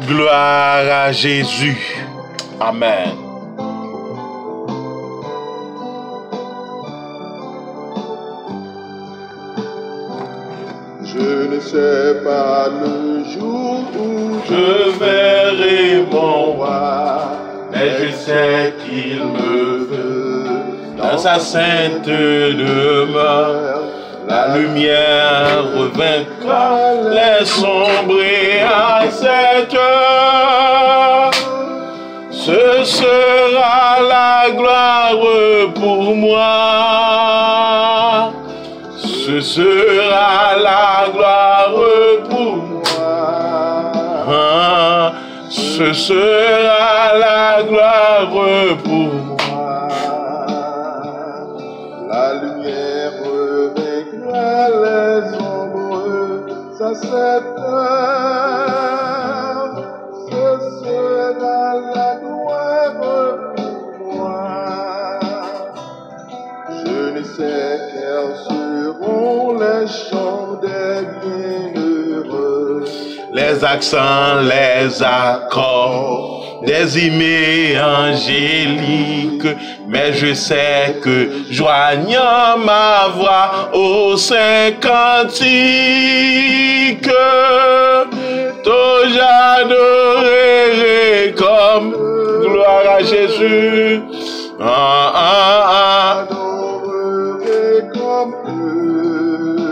Gloire à Jésus. Amen. Je ne sais pas le jour où Je verrai mon roi, mais je sais qu'il me veut dans sa sainte demeure. La lumière revaincra les sombrer à cette heure. Ce sera la gloire pour moi. Ce sera la gloire pour moi. Ce sera la gloire pour moi. La lumière revaincra les ombres, ça cette heure. Ce sera la gloire pour moi. Je ne sais quels seront les chants des bienheureux, Les accents, les accords, des hymnes angéliques, mais je sais que joignant ma voix au saint cantique, tout j'adorerai comme gloire à Jésus. Ah, ah, ah. j'adorerai comme eux.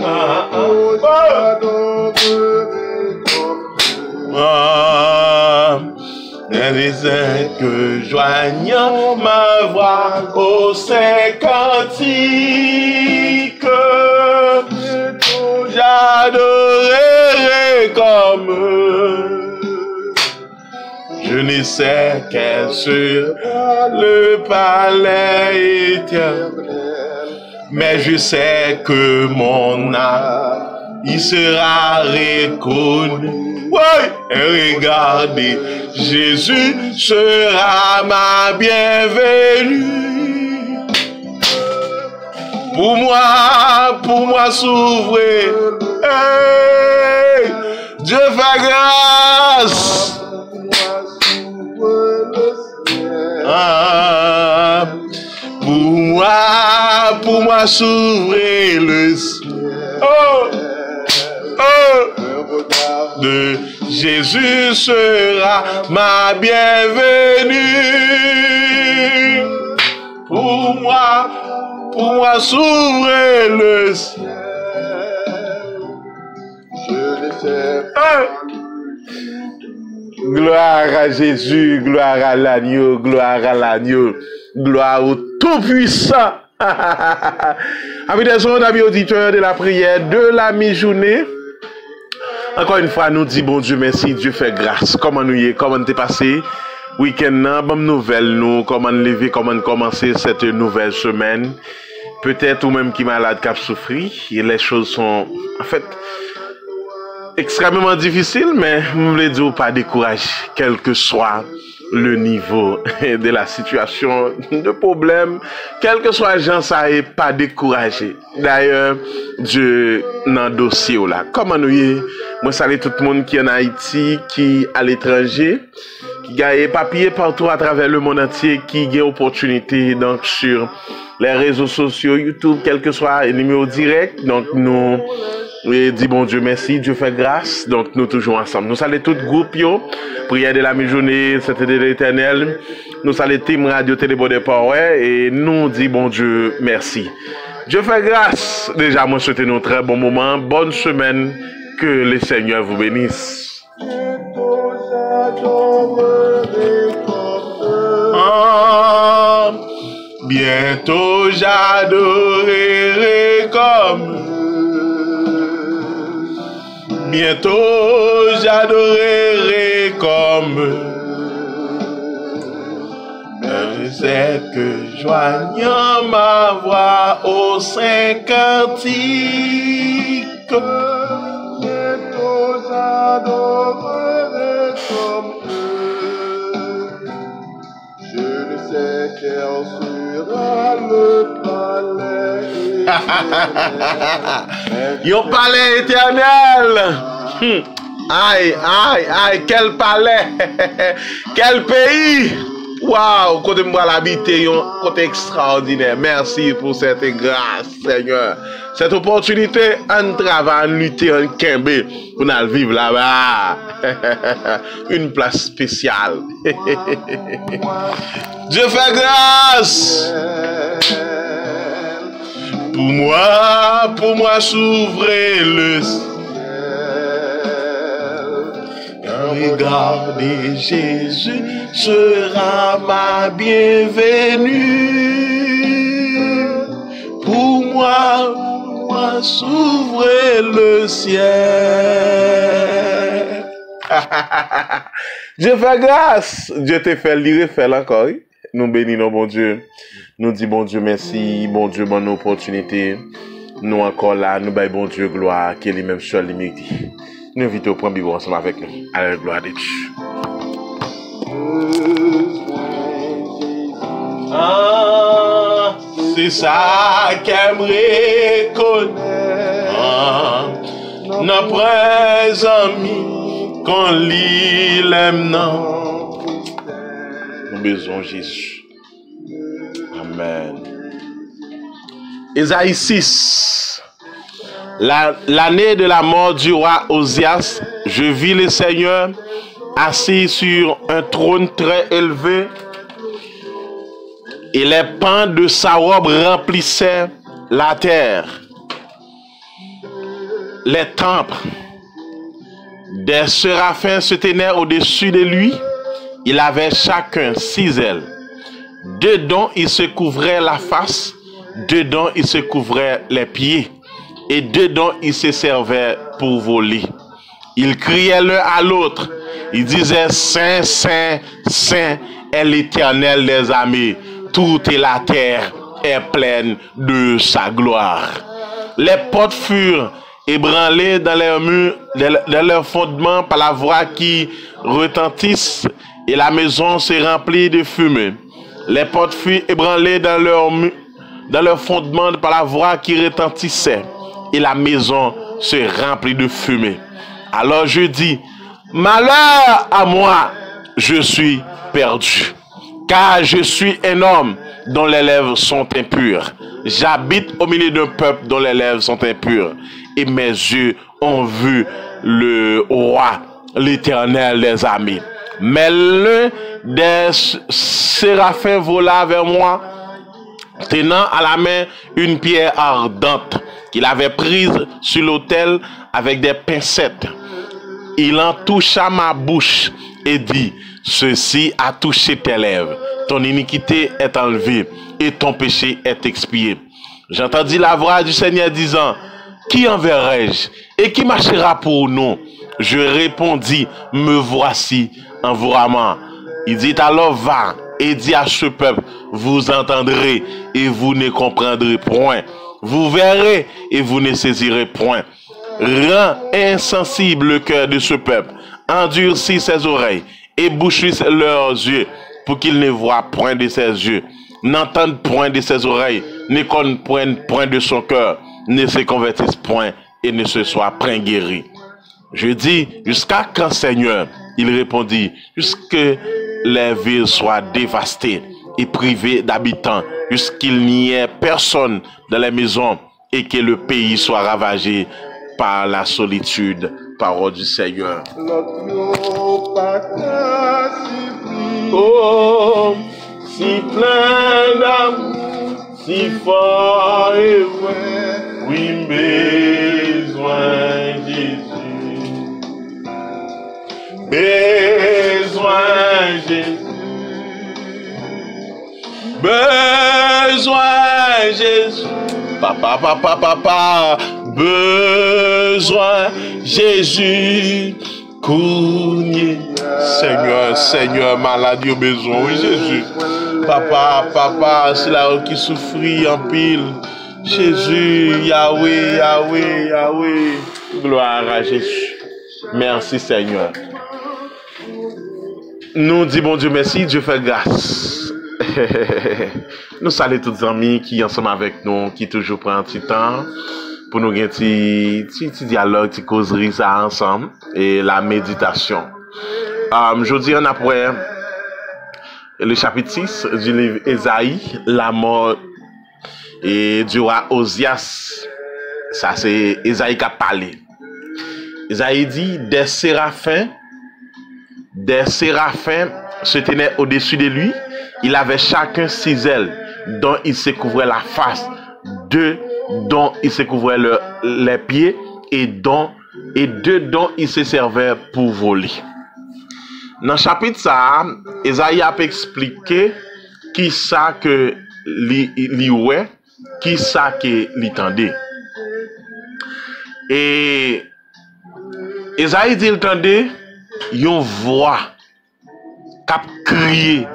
Ah, ah. Oh, j'adorerai comme eux. Ah, mais c'est que joignant ma voix au saint cantique, j'adorerai comme eux. Je ne sais quel sera le palais éternel, mais je sais que mon âme il sera reconnu. Ouais, et regardez, Jésus sera ma bienvenue. Pour moi s'ouvrir. Hey, Dieu fait grâce. Ah, pour moi s'ouvrir le ciel. Oh, oh, de Jésus sera ma bienvenue. Pour moi s'ouvrir le ciel. Je ne sais pas. Gloire à Jésus, gloire à l'agneau, gloire à l'agneau, gloire au Tout-Puissant. Amis des ondes, amis auditeurs de la prière de la mi-journée. Encore une fois, nous disons bon Dieu merci, Dieu fait grâce. Comment nous y est, comment t'es passé? Week-end, bonne nouvelle, nous, comment lever, comment commencer cette nouvelle semaine. Peut-être ou même qui malade, qui a souffert. Et les choses sont, en fait, extrêmement difficiles, mais je voulais dire pas décourager, quel que soit le niveau de la situation, de problème, quel que soit gens, ça est pas découragé. D'ailleurs, Dieu dans le dossier là. Comment nous y est? Moi, salue tout le monde qui est en Haïti, qui est à l'étranger, qui gagne papier partout à travers le monde entier, qui gagne opportunité donc sur les réseaux sociaux, YouTube, quel que soit le numéro direct. Donc nous dit bon Dieu merci, Dieu fait grâce. Donc nous toujours ensemble. Nous saluons tout groupe yo, prière de la mi-journée, c'était de l'Éternel. Nous saluons Team Radio Télébodé Power et nous dit bon Dieu merci. Dieu fait grâce. Déjà moi souhaite un très bon moment, bonne semaine, que le Seigneur vous bénisse. Ah, bientôt j'adorerai comme eux. Bientôt j'adorerai comme eux. C'est que joignant ma voix au saint cantique, bientôt j'adorerai comme eux. Je ne sais quel sera le palais éternel. Yon palais éternel. Aïe, aïe, aïe, quel palais, quel pays. Waouh, côté moi l'habiter, côté extraordinaire. Merci pour cette grâce, Seigneur. Cette opportunité, on travaille, on lutte, on kembe, pour nous vivre là-bas. Une place spéciale. Dieu fait grâce. Pour moi, s'ouvrir le ciel. Regardez, Jésus sera ma bienvenue. Pour moi, s'ouvrir le ciel. Dieu fait grâce. Dieu te fait lire, fait encore. Nous bénissons, bon Dieu. Nous disons, bon Dieu, merci. Bon Dieu, bonne opportunité. Nous encore là, nous baillons, bon Dieu, gloire, qui est lui-même seul limité. Nous invitons au point Bible ensemble avec nous. À la gloire de Dieu. Ah, c'est ça qu'aimerait connaître. Nos vrais amis, qu'on lit l'aime, non. Nous besoin Jésus. Amen. Ésaïe 6. L'année de la mort du roi Osias, je vis le Seigneur assis sur un trône très élevé et les pans de sa robe remplissaient la terre. Les temples des séraphins se tenaient au-dessus de lui. Il avait chacun 6 ailes. Dedans, il se couvrait la face. Dedans, il se couvrait les pieds. Et dedans, il se servait pour voler. Il criait l'un à l'autre. Il disait, Saint, Saint, Saint est l'Éternel des armées. Toute la terre est pleine de sa gloire. Les portes furent ébranlées dans leurs murs, dans leurs fondements par la voix qui retentisse, et la maison se remplit de fumée. Les portes furent ébranlées dans leurs fondements par la voix qui retentissait, et la maison se remplit de fumée. Alors je dis, malheur à moi, je suis perdu, car je suis un homme dont les lèvres sont impures. J'habite au milieu d'un peuple dont les lèvres sont impures, et mes yeux ont vu le roi, l'Éternel des armées. Mais l'un des séraphins vola vers moi, tenant à la main une pierre ardente qu'il avait prise sur l'autel avec des pincettes. Il en toucha ma bouche et dit, ceci a touché tes lèvres. Ton iniquité est enlevée et ton péché est expié. J'entendis la voix du Seigneur disant, qui enverrai-je et qui marchera pour nous? Je répondis, me voici, envoie-moi. Il dit alors, va et dis à ce peuple, vous entendrez et vous ne comprendrez point. Vous verrez et vous ne saisirez point. Rends insensible le cœur de ce peuple, endurcis ses oreilles et bouchez leurs yeux pour qu'ils ne voient point de ses yeux, n'entendent point de ses oreilles, ne comprennent point de son cœur, ne se convertissent point et ne se soient point guéris. Je dis, jusqu'à quand, Seigneur? Il répondit, jusque les villes soient dévastées et privées d'habitants, jusqu'il n'y ait personne dans les maisons et que le pays soit ravagé par la solitude. Parole du Seigneur. Oh, si plein d'amour, si fort et vrai, oui, besoin Jésus. Besoin Jésus. Besoin Jésus. Papa, papa, papa. Besoin Jésus. Cournier. Seigneur, Seigneur, maladie au besoin. Oui, Jésus. Papa, papa, c'est là qui souffrit en pile. Jésus, Yahweh, Yahweh, Yahweh. Gloire à Jésus. Merci, Seigneur. Nous disons, bon Dieu, merci, Dieu fait grâce. Nous saluons tous les amis qui sont ensemble avec nous, qui toujours prennent un petit temps pour nous gagner petit dialogue, petit causerie ça ensemble et la méditation. Je dis on après le chapitre 6 du livre Ésaïe, la mort et du roi Osias. Ça c'est Ésaïe qui a parlé. Ésaïe dit des séraphins se tenaient au-dessus de lui. Il avait chacun 6 ailes dont il se couvrait la face, 2 dont il se couvrait les pieds et 2 dont il se servait pour voler. Dans le chapitre ça, Ésaïe a expliqué qui ça que li ouais, qui ça que li tendait. Et Ésaïe dit il tendait une voix cap crier,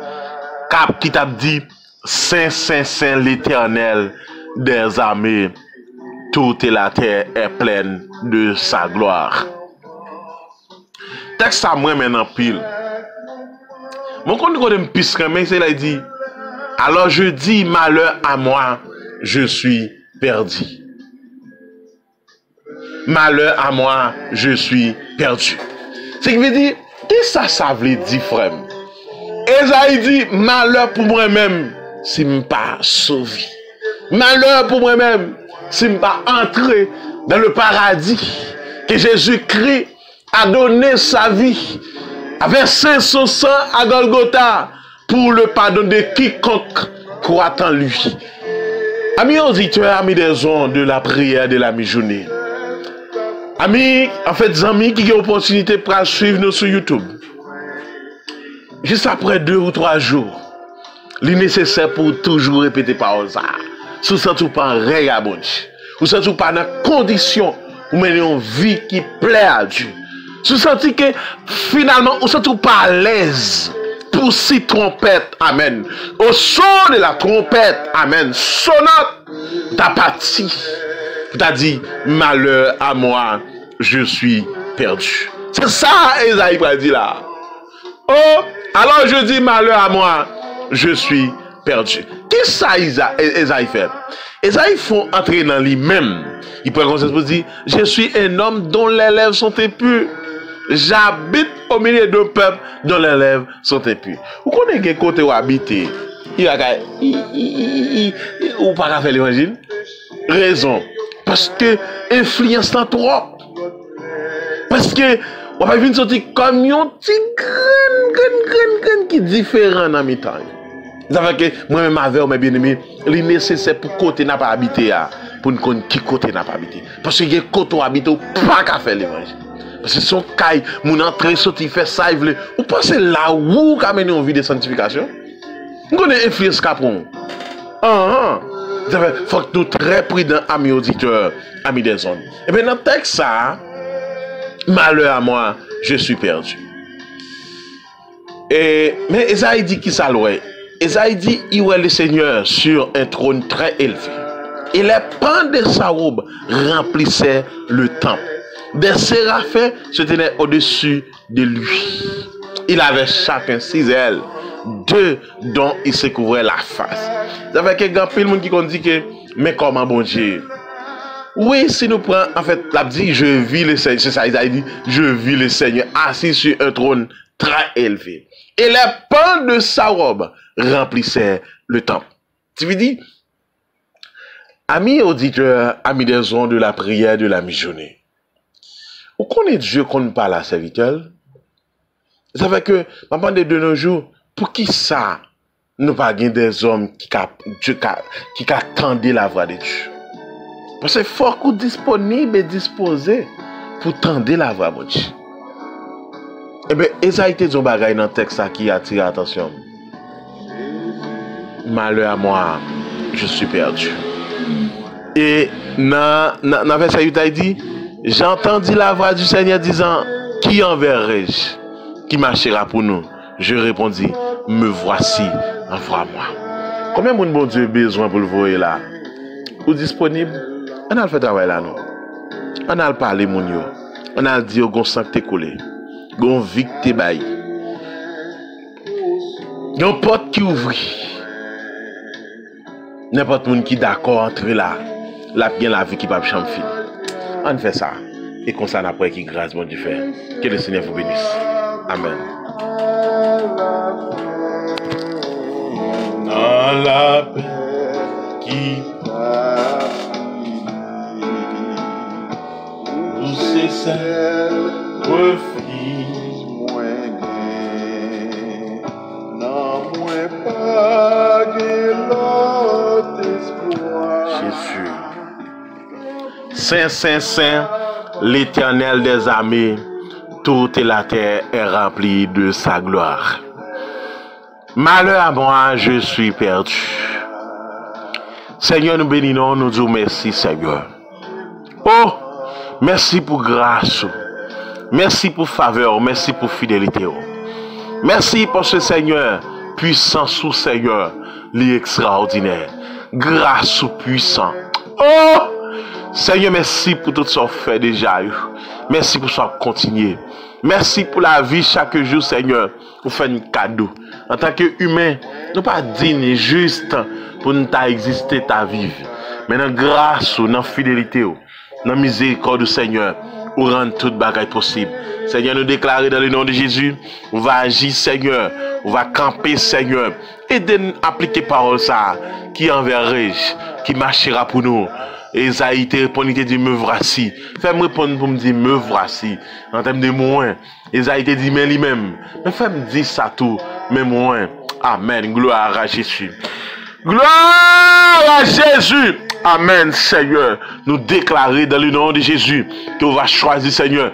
cap qui t'a dit Saint, Saint, Saint l'Éternel des armées, toute la terre est pleine de sa gloire. Texte ça moi maintenant pile. Mon compte me pisse mais c'est là il dit alors je dis malheur à moi, je suis perdu. Malheur à moi, je suis perdu. C'est qui veut dire qu'est-ce que ça veut dire frère? Ésaïe dit malheur pour moi-même si je ne pas sauvé. Malheur pour moi-même si je ne pas entré dans le paradis que Jésus-Christ a donné sa vie avec son sang à Golgotha pour le pardon de quiconque croit en lui. Amis auditeurs, amis des ondes de la prière de la mi-journée. Amis, en fait, amis qui ont l'opportunité de suivre nous sur YouTube. Juste après 2 ou 3 jours, il est nécessaire pour toujours répéter par ça. Si vous ne sentez pas un règle à bon Dieu, vous ne sentez pas dans condition pour mener une vie qui plaît à Dieu. Si vous sentez que finalement, vous ne sentez pas à l'aise pour 6 trompettes, amen. Au son de la trompette, amen, sonate d'apathie. T'as dit, malheur à moi, je suis perdu. C'est ça, Ésaïe a dit là. Oh, alors je dis, malheur à moi, je suis perdu. Qu'est-ce que ça, Ésaïe fait? Ésaïe font entrer dans lui-même. Il prend conscience pour dire, je suis un homme dont les lèvres sont impures. J'habite au milieu d'un peuple dont les lèvres sont impures. Vous connaissez quel côté où habiter? Ou pas faire l'évangile? Raison. Parce que influence trop. Parce que on va venir sortir comme un petit grain qui est différent dans mes temps. Ça fait que moi-même avec mes bien-aimés, il est nécessaire pour côté n'a pas habité pour nous connaître qui côté n'a pas habité. Parce que les côté habité pas qu'à faire l'évangile. Parce que son caille, mon entrée sorti fait ça il veut. Vous pensez là où qu'a mené une vie de sanctification? Nous connaissons influence capron. Il faut que nous très prudents, amis auditeurs, amis des hommes. Et bien dans le texte ça, malheur à moi, je suis perdu. Mais Ésaïe dit qui ça l'ouest? Ésaïe dit, il est le Seigneur sur un trône très élevé. Et les pans de sa robe remplissaient le temple. Des séraphins se tenaient au-dessus de lui. Il avait chacun 6 ailes, 2 dont il se couvrait la face. Ça fait que grand pile monde qui dit que mais comment bon Dieu? Oui, si nous prenons en fait la dit je vis le Seigneur, c'est ça il dit je vis le Seigneur assis sur un trône très élevé. Et les pans de sa robe remplissaient le temple. Tu veux dire amis auditeurs, amis des ondes de la prière de la mi-journée. Où connaît Dieu qu'on ne parle à serviteur? Ça fait que pendant de nos jours, pour qui ça nous pas des hommes qui attendent la voix de Dieu? Parce que faut qu'on disponible et disposé pour tendre la voix de Dieu. Eh bien, Ésaïe te dit un bagage dans le texte qui attire l'attention. Malheur à moi, je suis perdu. Et dans le verset 8, il dit, j'entendis la voix du Seigneur disant, qui enverrai-je? Qui marchera pour nous? Je répondis, me voici, envoie-moi. Combien de bon Dieu a besoin pour le voir là? Ou disponible? On a le fait travail là, non? On a le parler, mon yo. On a le dit, on sang que t'es collé. On vit que t'es baillé. On porte qui ouvre. N'importe qui qui d'accord entre là. la bien la vie qui va jamais finir. On fait ça. Et comme ça, après qui grâce, bon Dieu fait. Que le Seigneur vous bénisse. Amen. Dans la paix qui où c'est celle refuge moins non moins pas l'autre espoir. Jésus. Saint, Saint, Saint, l'Éternel des armées, toute la terre est remplie de sa gloire. Malheur à moi, je suis perdu. Seigneur, nous bénissons, nous disons merci, Seigneur. Oh, merci pour grâce. Merci pour faveur. Merci pour fidélité. Merci pour ce Seigneur, puissance au Seigneur, l'extraordinaire. Grâce au puissant. Oh, Seigneur, merci pour tout ce qu'on fait déjà. Merci pour ce qu'on continue. Merci pour la vie chaque jour, Seigneur. Vous faites un cadeau. En tant qu'humain, nous pas dignes juste pour nous exister ta vie. Mais dans grâce, dans fidélité, dans miséricorde du Seigneur, ou rendre toute bagaille possible. Seigneur, nous déclarer dans le nom de Jésus, on va agir, Seigneur, on va camper, Seigneur, et de appliquer parole ça, qui enverrai-je, qui marchera pour nous. Esaïe te répondit, te dit, me voici. Fais-moi répondre pour me dire, me voici. En termes de moins. Esaïe te dit, mais lui-même. Mais fais-moi dire ça tout, mais moins. Amen. Gloire à Jésus. Gloire à Jésus. Amen, Seigneur. Nous déclarer dans le nom de Jésus que on va choisir, Seigneur,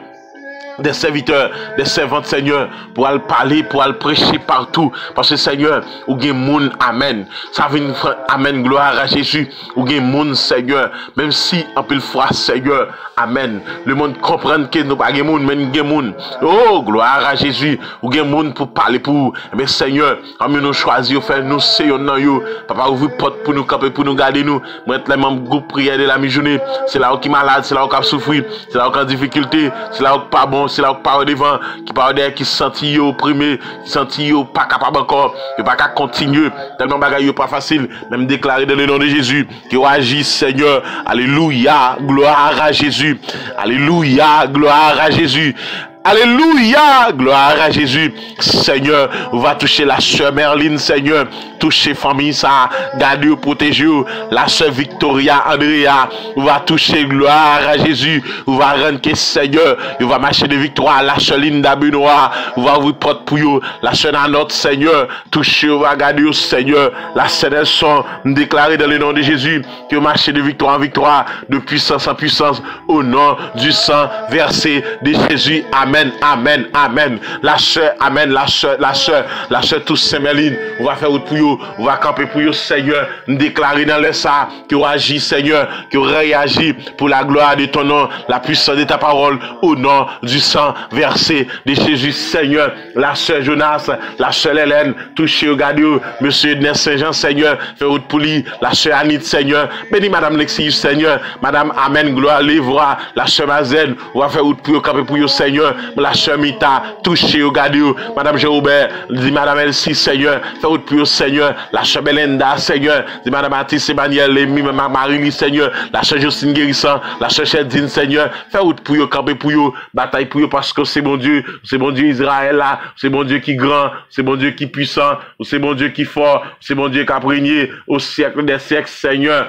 des serviteurs, des servantes, Seigneur, pour aller parler, pour aller prêcher partout. Parce que, Seigneur, ou gen moun, amen. Ça veut dire, amen, gloire à Jésus. Ou gen moun, Seigneur, même si, en pile fois, Seigneur, amen. Le monde comprend que nous pas gen moun, mais nous gen moun. Oh, gloire à Jésus. Ou gen moun pour parler pour. Mais, Seigneur, comme nous choisir, faire nous, Seigneur, non, yo. Papa, ouvre porte pour nous camper, pour nous garder nous. Moi, les membres groupe prière de la mi-journée. C'est là où qui est malade, c'est là où qui a souffert, c'est là où qui a difficulté, c'est là où pas bon. C'est là où parle devant, qui parle derrière, qui sentit opprimé, qui sentit pas capable encore, qui pas capable continuer, tellement bagaille pas facile, même déclarer dans le nom de Jésus, qui agit, Seigneur, alléluia, gloire à Jésus, alléluia, gloire à Jésus. Alléluia, gloire à Jésus. Seigneur, on va toucher la sœur Merline, Seigneur. Toucher famille ça, garder, protéger. La sœur Victoria, Andrea. On va toucher, gloire à Jésus. On va rendre que Seigneur, on va marcher de victoire. La sœur Linda Benoît, on va ouvrir porte pour vous. La sœur Nanotte, Seigneur. Toucher, on va garder, Seigneur. La sœur Nelson, déclarer dans le nom de Jésus que marcher de victoire en victoire, de puissance en puissance, au nom du sang versé de Jésus. Amen. Amen, amen. La sœur, amen, la sœur tous Saint-Merline, on va faire autre pour vous, on va camper pour vous, Seigneur, nous déclarer dans le ça, que vous agissez, Seigneur, que vous réagissez pour la gloire de ton nom, la puissance de ta parole, au nom du sang versé de Jésus, Seigneur. La sœur Jonas, la sœur Hélène, touchez, regardez, monsieur Ernest Saint-Jean, Seigneur, fait autre pour lui, la sœur Anit, Seigneur, bénis madame Lexi, Seigneur, madame, amen, gloire, livra, la sœur Mazen, on va faire autre pour vous, camper pour vous, Seigneur. La sœur Mita, touchez, regardez, madame Jérobert, dit madame Elsie, Seigneur, fait autre pour Seigneur, la sœur Belinda, Seigneur, dit madame Mathis Emmanuel, Marie, Seigneur, la sœur Justine Guérissant, la sœur Chedine, Seigneur, fait autre pour vous, camper pour vous, bataille pour vous, parce que c'est bon Dieu Israël là, c'est bon Dieu qui grand, c'est bon Dieu qui puissant, c'est bon Dieu qui fort, c'est bon Dieu qui a régné au siècle des siècles, Seigneur.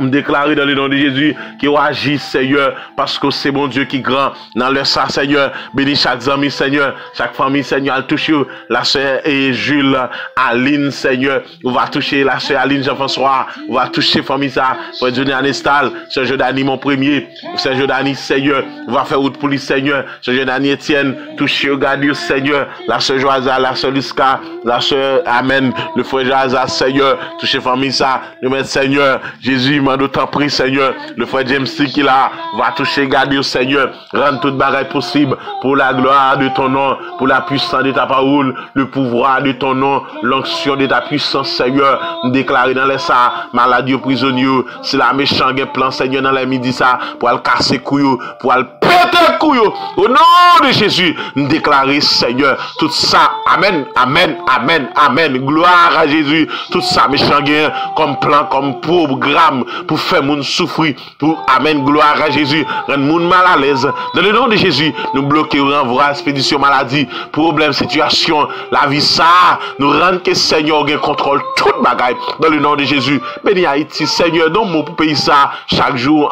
On déclare dans le nom de Jésus qu'il agit, Seigneur, parce que c'est mon Dieu qui est grand. Dans le sang, Seigneur, bénis chaque ami, Seigneur, chaque famille, Seigneur, elle touche la sœur et Jules, Aline, Seigneur, on va toucher la sœur Aline, Jean-François, on va toucher famille ça, frère Johnny Anestal, sœur Jordani, mon premier, sœur Jordani, Seigneur, on va faire route pour lui, Seigneur, sœur Jordani Etienne, toucher, regardez, Seigneur, la sœur Joasa, la sœur Liska, la sœur, Amen, le frère Joasa, Seigneur, toucher famille ça, le maître, Seigneur, Jésus, d'autant pris, Seigneur, le frère James qui là va toucher, garder, Seigneur, rendre toute bagaille possible pour la gloire de ton nom, pour la puissance de ta parole, le pouvoir de ton nom, l'onction de ta puissance, Seigneur, déclarer dans les ça, maladie aux prisonniers, c'est la méchant plan, Seigneur, dans les midi ça, pour aller casser couilles, pour aller péter couillon. Au nom de Jésus, nous déclarons, Seigneur, tout ça. Amen, amen, amen, amen. Gloire à Jésus. Tout ça, méchant gain, comme plan, comme programme, pour faire moun souffrir. Pour, amen, gloire à Jésus. Rendre moun mal à l'aise. Dans le nom de Jésus, nous bloquons, renvoie, expédition, maladie, problème, situation, la vie, ça. Nous rendons que Seigneur gain contrôle toute bagaille. Dans le nom de Jésus. Béni Haïti, Seigneur, donne mon pour pays ça. Chaque jour,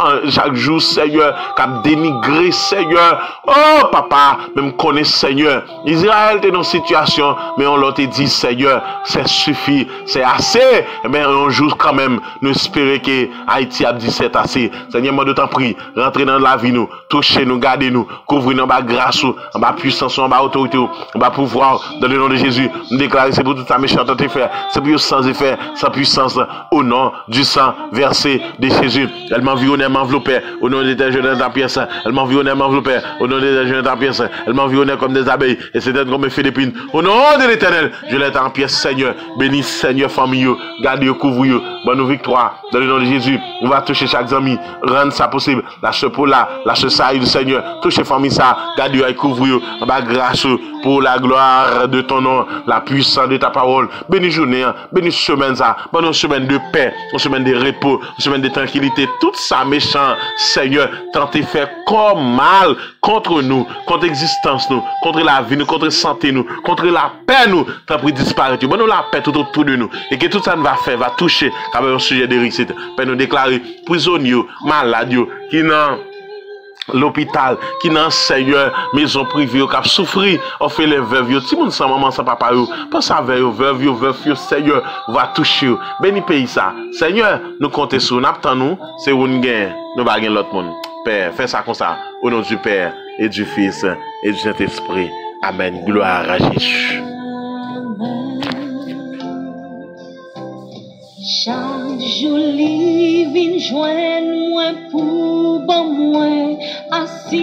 Seigneur, cap dénigré, Seigneur. Oh, papa, même connaît, Seigneur. Israël est dans une situation, mais on l'a dit, Seigneur, c'est suffit, c'est assez. Mais un jour, quand même, nous espérons que Haïti a dit c'est assez. Seigneur, moi, de t'en prie, rentrez dans la vie, nous, touchez nous, gardez nous, couvrez nous en bas grâce, en bas puissance, en bas autorité, en bas pouvoir, dans le nom de Jésus. Nous déclarons, c'est pour toute ta méchanteté faire, c'est pour sans effet, sans puissance, au nom du sang versé de Jésus. Elle m'environne, elle m'enveloppe, au nom de l'éternel de ta pièce, elle m'environne, elle m'enveloppe, au nom de l'éternel de ta pièce, elle m'environne comme des abeilles, et c'est comme un feu d'épines. Au nom de l'éternel, je l'ai en pièce, Seigneur. Bénis, Seigneur, famille, gardez, couvrez, bonne victoire, dans le nom de Jésus. On va toucher chaque ami, rendre ça possible. La ce pour là, la ce ça, Seigneur. Touchez famille ça, gardez, couvrez, en bas grâce pour la gloire de ton nom, la puissance de ta parole. Bénis journée, bénis semaine ça, bonne semaine de paix, une semaine de repos, une semaine de tranquillité. Tout ça méchant, Seigneur, tentez faire comme mal contre nous, contre l'existence nous, contre la vie nous, contre la santé nous, contre la paix nous, t'as pris disparaître. Bon, nous la paix tout autour de nous. Et que tout ça nous va faire, va toucher, quand même un sujet de réussite. Père nous déclarer prisonniers, malades, qui n'ont l'hôpital, qui dans Seigneur, maison privée, qui a souffert, on fait les veuves, si moun sans maman, sans papa, pense à veuve, Seigneur, va toucher, béni pays ça. Seigneur, nous comptons sur nous, nous, c'est une gain, nous va gagner l'autre monde. Père, fais ça comme ça, au nom du Père, et du Fils, et du Saint-Esprit. Amen. Gloire à Jésus. Chaque jour, il vient joindre moi pour bon moi assurance.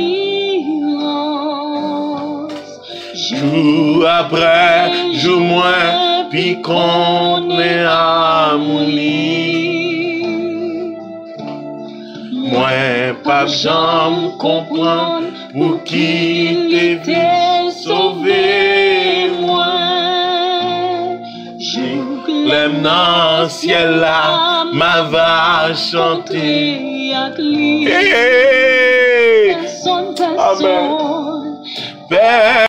Jour après jour, moi, puis qu'on est à mon lit. Moi, pas jamais comprendre pour qui t'es sauvé, moi. L'aime dans le ciel là, ma va chanter. Personne, personne. Amen.